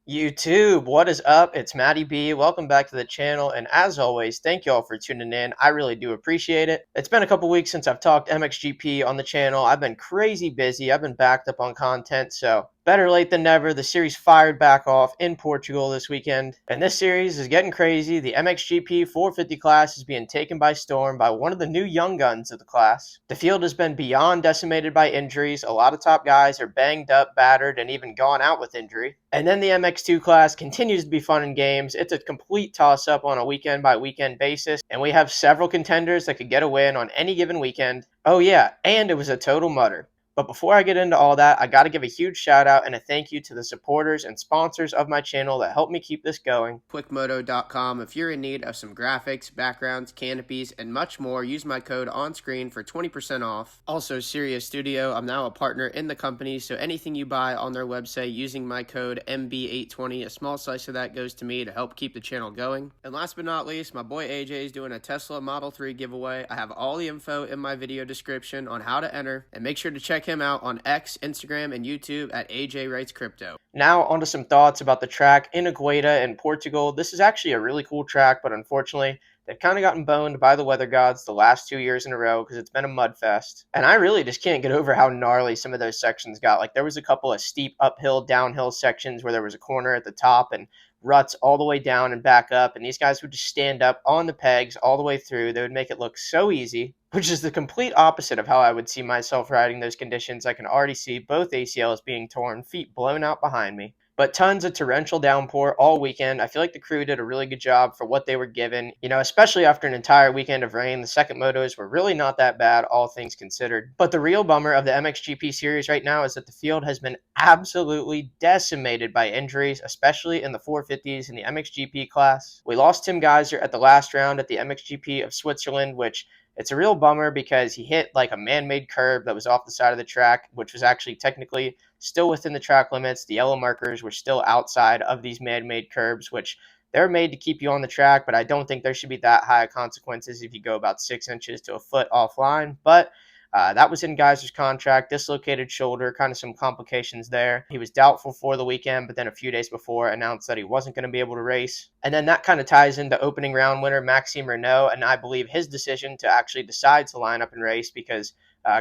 YouTube, what is up? It's Matty B. Welcome back to the channel, and as always, thank you all for tuning in. I really do appreciate it. It's been a couple weeks since I've talked MXGP on the channel. I've been crazy busy. I've been backed up on content, so better late than never. The series fired back off in Portugal this weekend, and this series is getting crazy. The MXGP 450 class is being taken by storm by one of the new young guns of the class. The field has been beyond decimated by injuries. A lot of top guys are banged up, battered, and even gone out with injury. And then the MX2 class continues to be fun in games. It's a complete toss-up on a weekend-by-weekend basis, and we have several contenders that could get a win on any given weekend. Oh yeah, and it was a total mutter. But before I get into all that, I got to give a huge shout out and a thank you to the supporters and sponsors of my channel that help me keep this going. Quickmoto.com. If you're in need of some graphics, backgrounds, canopies, and much more, use my code on screen for 20% off. Also, Sirius Studio. I'm now a partner in the company, so anything you buy on their website using my code MB820, a small slice of that goes to me to help keep the channel going. And last but not least, my boy AJ is doing a Tesla Model 3 giveaway. I have all the info in my video description on how to enter, and make sure to check him out on X, Instagram, and YouTube at AJ Writes Crypto. Now, onto some thoughts about the track in Agueda in Portugal. This is actually a really cool track, but unfortunately, they've kind of gotten boned by the weather gods the last 2 years in a row because it's been a mud fest. And I really just can't get over how gnarly some of those sections got. Like, there was a couple of steep uphill, downhill sections where there was a corner at the top and ruts all the way down and back up, and these guys would just stand up on the pegs all the way through. They would make it look so easy, which is the complete opposite of how I would see myself riding those conditions. I can already see both ACLs being torn, feet blown out behind me. But tons of torrential downpour all weekend. I feel like the crew did a really good job for what they were given. Especially after an entire weekend of rain, the second motos were really not that bad, all things considered. But the real bummer of the MXGP series right now is that the field has been absolutely decimated by injuries, especially in the 450s in the MXGP class. We lost Tim Geiser at the last round at the MXGP of Switzerland, which it's a real bummer because he hit like a man-made curb that was off the side of the track, which was actually technically still within the track limits. The yellow markers were still outside of these man-made curbs, which they're made to keep you on the track, but I don't think there should be that high consequences if you go about 6 inches to a foot offline. But that was in Geiser's contract, dislocated shoulder, kind of some complications there. He was doubtful for the weekend, but then a few days before announced that he wasn't going to be able to race. And then that kind of ties into opening round winner Maxime Renault, and I believe his decision to actually decide to line up and race because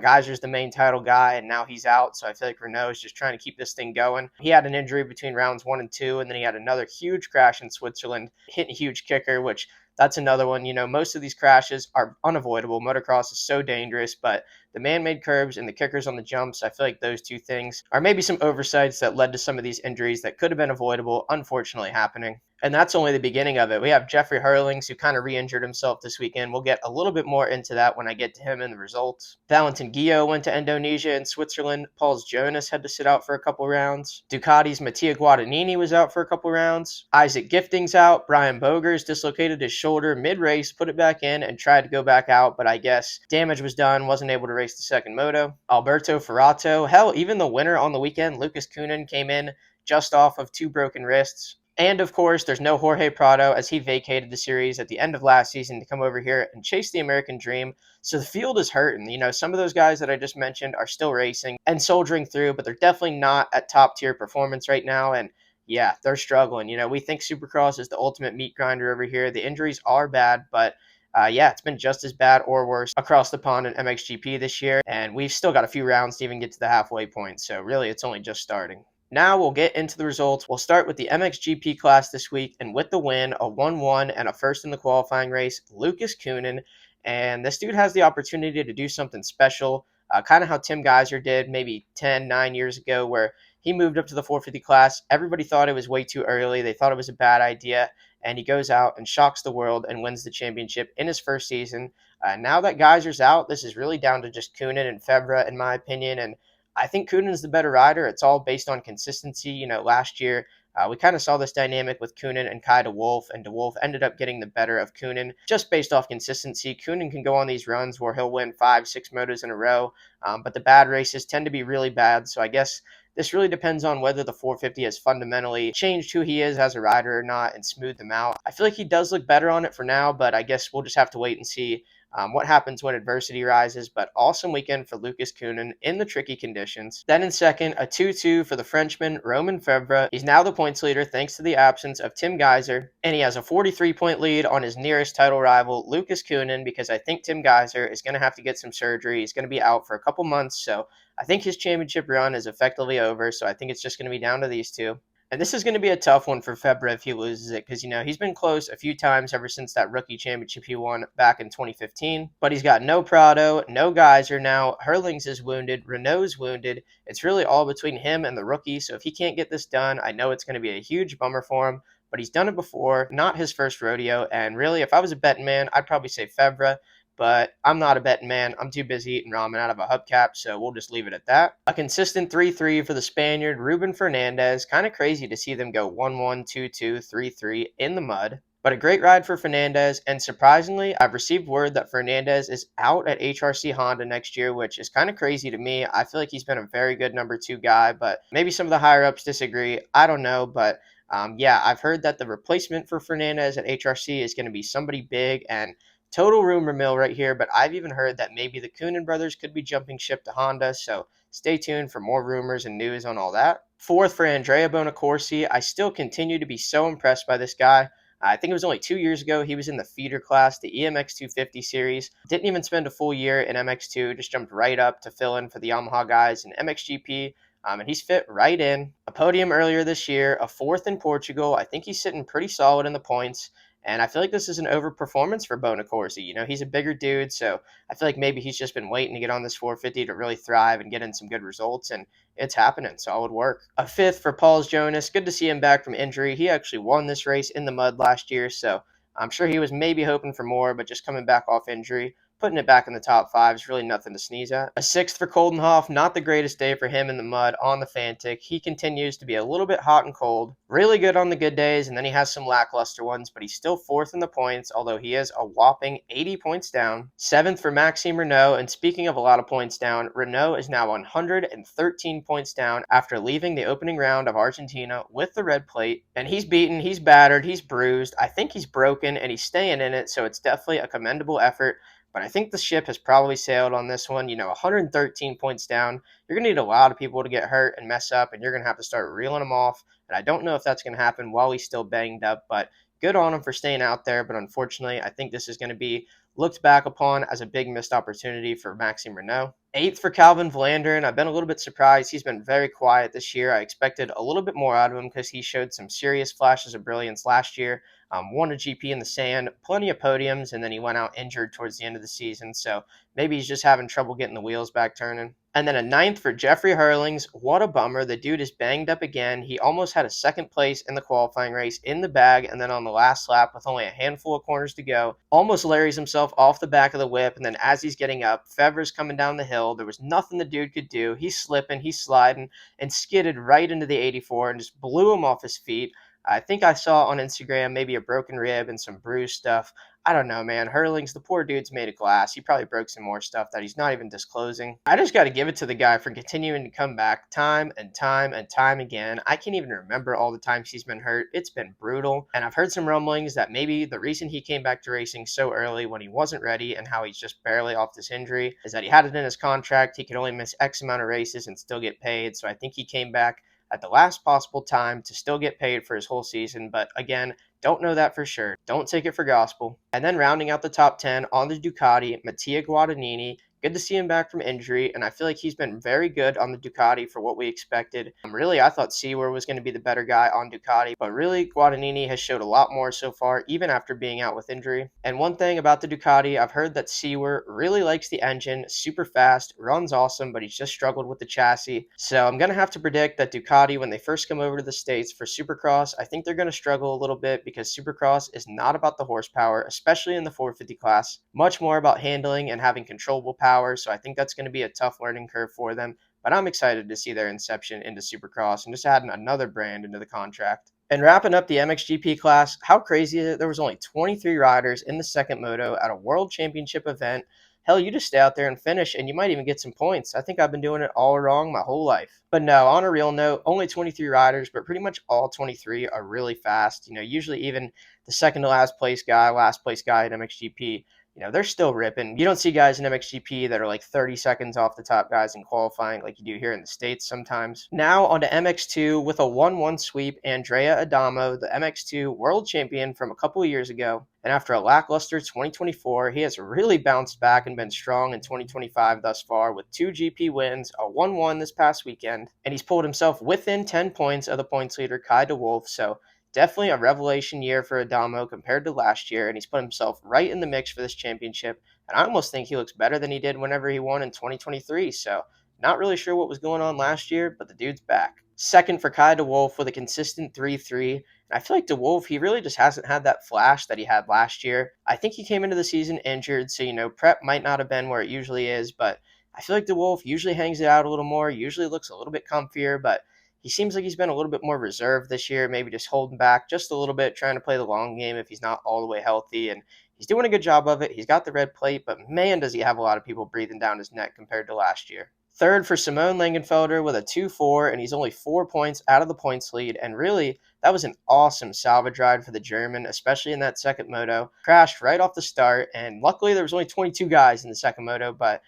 Geiser's the main title guy, and now he's out, so I feel like Renault is just trying to keep this thing going. He had an injury between rounds 1 and 2, and then he had another huge crash in Switzerland, hit a huge kicker, which that's another one. Most of these crashes are unavoidable. Motocross is so dangerous, but the man-made curbs and the kickers on the jumps, I feel like those two things are maybe some oversights that led to some of these injuries that could have been avoidable, unfortunately happening. And that's only the beginning of it. We have Jeffrey Hurlings, who kind of re-injured himself this weekend. We'll get a little bit more into that when I get to him and the results. Valentin Guillot went to Indonesia and Switzerland. Paul's Jonas had to sit out for a couple rounds. Ducati's Mattia Guadagnini was out for a couple rounds. Isaac Gifting's out. Brian Bogers dislocated his shoulder mid-race, put it back in, and tried to go back out, but I guess damage was done, wasn't able to race the second moto. Alberto Ferrato, hell, even the winner on the weekend, Lucas Coenen, came in just off of 2 broken wrists. And of course, there's no Jorge Prado as he vacated the series at the end of last season to come over here and chase the American dream. So the field is hurting. Some of those guys that I just mentioned are still racing and soldiering through, but they're definitely not at top tier performance right now. And yeah, they're struggling. We think Supercross is the ultimate meat grinder over here. The injuries are bad, but it's been just as bad or worse across the pond in MXGP this year. And we've still got a few rounds to even get to the halfway point. So really, it's only just starting. Now we'll get into the results. We'll start with the MXGP class this week, and with the win, a 1-1 and a first in the qualifying race, Lucas Coenen. And this dude has the opportunity to do something special, kind of how Tim Geiser did maybe 9 years ago, where he moved up to the 450 class. Everybody thought it was way too early. They thought it was a bad idea, and he goes out and shocks the world and wins the championship in his first season. Now that Geiser's out, this is really down to just Coenen and Febvre, in my opinion, and I think Coenen's the better rider. It's all based on consistency. Last year we kind of saw this dynamic with Coenen and Kai DeWolf, and DeWolf ended up getting the better of Coenen just based off consistency. Coenen can go on these runs where he'll win 5-6 motos in a row, but the bad races tend to be really bad. So I guess this really depends on whether the 450 has fundamentally changed who he is as a rider or not and smoothed him out. I feel like he does look better on it for now, but I guess we'll just have to wait and see what happens when adversity rises, but awesome weekend for Lucas Coenen in the tricky conditions. Then in second, a 2-2 for the Frenchman, Romain Febvre. He's now the points leader thanks to the absence of Tim Geiser, and he has a 43-point lead on his nearest title rival, Lucas Coenen, because I think Tim Geiser is going to have to get some surgery. He's going to be out for a couple months, so I think his championship run is effectively over, so I think it's just going to be down to these two. And this is going to be a tough one for Febvre if he loses it because, he's been close a few times ever since that rookie championship he won back in 2015. But he's got no Prado, no Geyser now. Hurlings is wounded. Renault's wounded. It's really all between him and the rookie. So if he can't get this done, I know it's going to be a huge bummer for him. But he's done it before, not his first rodeo. And really, if I was a betting man, I'd probably say Febvre. But I'm not a betting man. I'm too busy eating ramen out of a hubcap, so we'll just leave it at that. A consistent 3-3 for the Spaniard, Ruben Fernandez. Kind of crazy to see them go 1-1, 2-2, 3-3 in the mud. But a great ride for Fernandez, and surprisingly, I've received word that Fernandez is out at HRC Honda next year, which is kind of crazy to me. I feel like he's been a very good number 2 guy, but maybe some of the higher-ups disagree. I don't know, but yeah, I've heard that the replacement for Fernandez at HRC is going to be somebody big, and total rumor mill right here, but I've even heard that maybe the Coenen brothers could be jumping ship to Honda, so stay tuned for more rumors and news on all that. Fourth for Andrea Bonacorsi. I still continue to be so impressed by this guy. I think it was only 2 years ago he was in the feeder class, the EMX 250 series. Didn't even spend a full year in MX2, just jumped right up to fill in for the Yamaha guys in MXGP. And he's fit right in. A podium earlier this year, a fourth in Portugal. I think he's sitting pretty solid in the points. And I feel like this is an overperformance for Bonacorsi. He's a bigger dude, so I feel like maybe he's just been waiting to get on this 450 to really thrive and get in some good results, and it's happening. Solid work. A fifth for Paul Jonas. Good to see him back from injury. He actually won this race in the mud last year, so I'm sure he was maybe hoping for more, but just coming back off injury. Putting it back in the top 5 is really nothing to sneeze at. A sixth for Coldenhoff, not the greatest day for him in the mud on the Fantic. He continues to be a little bit hot and cold. Really good on the good days, and then he has some lackluster ones, but he's still fourth in the points, although he is a whopping 80 points down. Seventh for Maxime Renault, and speaking of a lot of points down, Renault is now 113 points down after leaving the opening round of Argentina with the red plate, and he's beaten, he's battered, he's bruised. I think he's broken, and he's staying in it, so it's definitely a commendable effort. But I think the ship has probably sailed on this one. 113 points down. You're going to need a lot of people to get hurt and mess up, and you're going to have to start reeling them off. And I don't know if that's going to happen while he's still banged up, but good on him for staying out there. But unfortunately, I think this is going to be looked back upon as a big missed opportunity for Maxime Renault. Eighth for Calvin Vlanderen. I've been a little bit surprised. He's been very quiet this year. I expected a little bit more out of him because he showed some serious flashes of brilliance last year. Won a GP in the sand, plenty of podiums, and then he went out injured towards the end of the season. So maybe he's just having trouble getting the wheels back turning. And then a ninth for Jeffrey Hurlings. What a bummer. The dude is banged up again. He almost had a second place in the qualifying race in the bag, and then on the last lap with only a handful of corners to go, almost larries himself off the back of the whip. And then as he's getting up, Febvre's coming down the hill. There was nothing the dude could do. He's slipping, he's sliding, and skidded right into the 84 and just blew him off his feet. I think I saw on Instagram maybe a broken rib and some bruised stuff. I don't know, man. Hurlings, the poor dude's made of glass. He probably broke some more stuff that he's not even disclosing. I just got to give it to the guy for continuing to come back time and time and time again. I can't even remember all the times he's been hurt. It's been brutal. And I've heard some rumblings that maybe the reason he came back to racing so early when he wasn't ready and how he's just barely off this injury is that he had it in his contract. He could only miss X amount of races and still get paid. So I think he came back at the last possible time to still get paid for his whole season. But again, don't know that for sure. Don't take it for gospel. And then rounding out the top 10 on the Ducati, Mattia Guadagnini. Good to see him back from injury, and I feel like he's been very good on the Ducati for what we expected. Really, I thought Seawer was going to be the better guy on Ducati, but really, Guadagnini has showed a lot more so far, even after being out with injury. And one thing about the Ducati, I've heard that Seawer really likes the engine, super fast, runs awesome, but he's just struggled with the chassis. So I'm going to have to predict that Ducati, when they first come over to the States for Supercross, I think they're going to struggle a little bit because Supercross is not about the horsepower, especially in the 450 class. Much more about handling and having controllable power. So I think that's going to be a tough learning curve for them. But I'm excited to see their inception into Supercross and just adding another brand into the contract. And wrapping up the MXGP class, how crazy is it? There was only 23 riders in the second moto at a world championship event. Hell, you just stay out there and finish, and you might even get some points. I think I've been doing it all wrong my whole life. But no, on a real note, only 23 riders, but pretty much all 23 are really fast. Usually even the second to last place guy at MXGP they're still ripping. You don't see guys in MXGP that are like 30 seconds off the top guys in qualifying like you do here in the States sometimes. Now on to MX2 with a 1-1 sweep. Andrea Adamo, the MX2 world champion from a couple of years ago. And after a lackluster 2024, he has really bounced back and been strong in 2025 thus far with 2 GP wins, a 1-1 this past weekend. And he's pulled himself within 10 points of the points leader, Kai DeWolf. So definitely a revelation year for Adamo compared to last year, and he's put himself right in the mix for this championship. And I almost think he looks better than he did whenever he won in 2023. So, not really sure what was going on last year, but the dude's back. Second for Kai DeWolf with a consistent 3-3. And I feel like DeWolf, he really just hasn't had that flash that he had last year. I think he came into the season injured, so, prep might not have been where it usually is, but I feel like DeWolf usually hangs it out a little more, usually looks a little bit comfier, but he seems like he's been a little bit more reserved this year, maybe just holding back just a little bit, trying to play the long game if he's not all the way healthy. And he's doing a good job of it. He's got the red plate, but man, does he have a lot of people breathing down his neck compared to last year. Third for Simone Langenfelder with a 2-4, and he's only 4 points out of the points lead. And really, that was an awesome salvage ride for the German, especially in that second moto. Crashed right off the start, and luckily there was only 22 guys in the second moto, but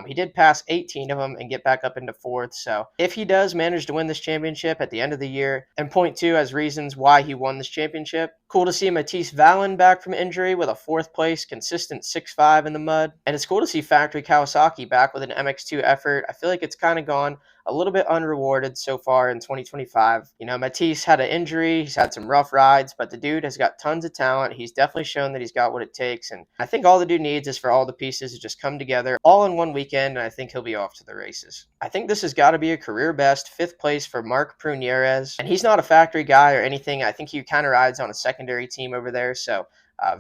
he did pass 18 of them and get back up into fourth. So if he does manage to win this championship at the end of the year, and point two as reasons why he won this championship, cool to see Matisse Vallon back from injury with a fourth place, consistent 6-5 in the mud. And it's cool to see Factory Kawasaki back with an MX2 effort. I feel like it's kind of gone a little bit unrewarded so far in 2025. Matisse had an injury, he's had some rough rides, but the dude has got tons of talent. He's definitely shown that he's got what it takes, and I think all the dude needs is for all the pieces to just come together all in one weekend, and I think he'll be off to the races. I think this has got to be a career best fifth place for Mark Prunierez, and he's not a factory guy or anything. I think he kind of rides on a secondary team over there, so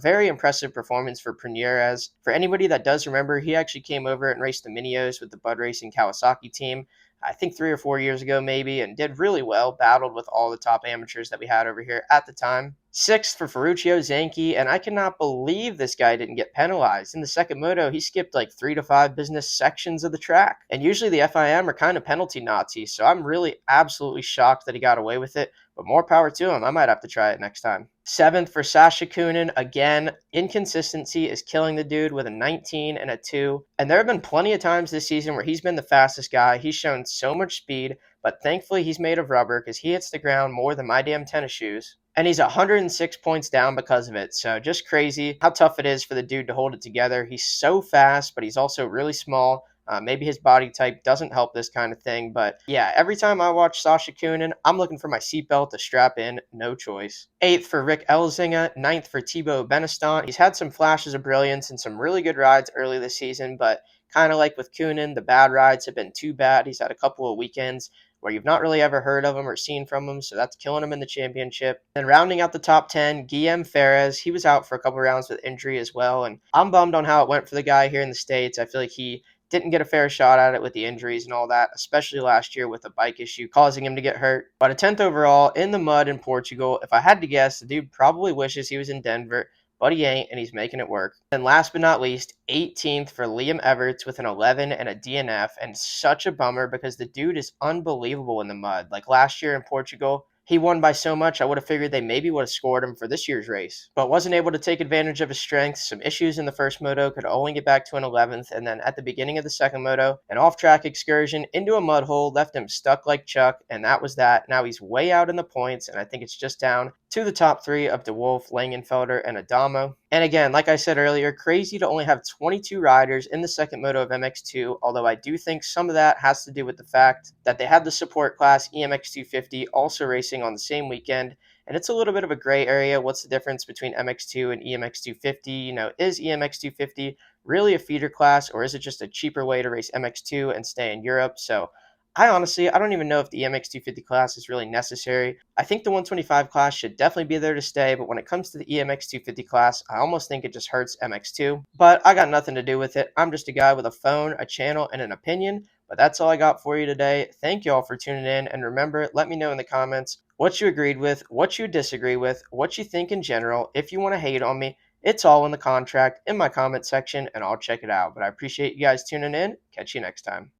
very impressive performance for Prunierez. For anybody that does remember, he actually came over and raced the Minios with the Bud Racing Kawasaki team. I think 3 or 4 years ago maybe, and did really well, battled with all the top amateurs that we had over here at the time. Sixth for Ferruccio Zanchi, and I cannot believe this guy didn't get penalized. In the second moto, he skipped like 3 to 5 business sections of the track. And usually the FIM are kind of penalty Nazis, so I'm really absolutely shocked that he got away with it, but more power to him. I might have to try it next time. Seventh for Sasha Coenen. Again, inconsistency is killing the dude with a 19 and a 2. And there have been plenty of times this season where he's been the fastest guy. He's shown so much speed, but thankfully he's made of rubber because he hits the ground more than my damn tennis shoes. And he's 106 points down because of it. So just crazy how tough it is for the dude to hold it together. He's so fast, but he's also really small. Maybe his body type doesn't help this kind of thing. But yeah, every time I watch Sasha Coenen, I'm looking for my seatbelt to strap in. No choice. Eighth for Rick Elzinga. Ninth for Thibaut Benestant. He's had some flashes of brilliance and some really good rides early this season, but kind of like with Coenen, the bad rides have been too bad. He's had a couple of weekends where you've not really ever heard of him or seen from him, so that's killing him in the championship. Then rounding out the top 10, Guillem Ferez. He was out for a couple rounds with injury as well, and I'm bummed on how it went for the guy here in the States. I feel like he didn't get a fair shot at it with the injuries and all that, especially last year with a bike issue causing him to get hurt. But a 10th overall in the mud in Portugal. If I had to guess, the dude probably wishes he was in Denver, but he ain't, and he's making it work. And last but not least, 18th for Liam Everts with an 11 and a DNF, and such a bummer because the dude is unbelievable in the mud. Like last year in Portugal, he won by so much, I would have figured they maybe would have scored him for this year's race, but wasn't able to take advantage of his strengths. Some issues in the first moto, could only get back to an 11th, and then at the beginning of the second moto, an off-track excursion into a mud hole left him stuck like Chuck, and that was that. Now he's way out in the points, and I think it's just down to the top three of DeWolf, Langenfelder, and Adamo. And again, like I said earlier, crazy to only have 22 riders in the second moto of MX2, although I do think some of that has to do with the fact that they had the support class EMX250 also racing on the same weekend. And it's a little bit of a gray area. What's the difference between MX2 and EMX250? Is EMX250 really a feeder class, or is it just a cheaper way to race MX2 and stay in Europe? So I don't even know if the EMX250 class is really necessary. I think the 125 class should definitely be there to stay, but when it comes to the EMX250 class, I almost think it just hurts MX2. But I got nothing to do with it. I'm just a guy with a phone, a channel, and an opinion. But that's all I got for you today. Thank you all for tuning in, and remember, let me know in the comments what you agreed with, what you disagree with, what you think in general. If you want to hate on me, it's all in the contract in my comment section, and I'll check it out. But I appreciate you guys tuning in. Catch you next time.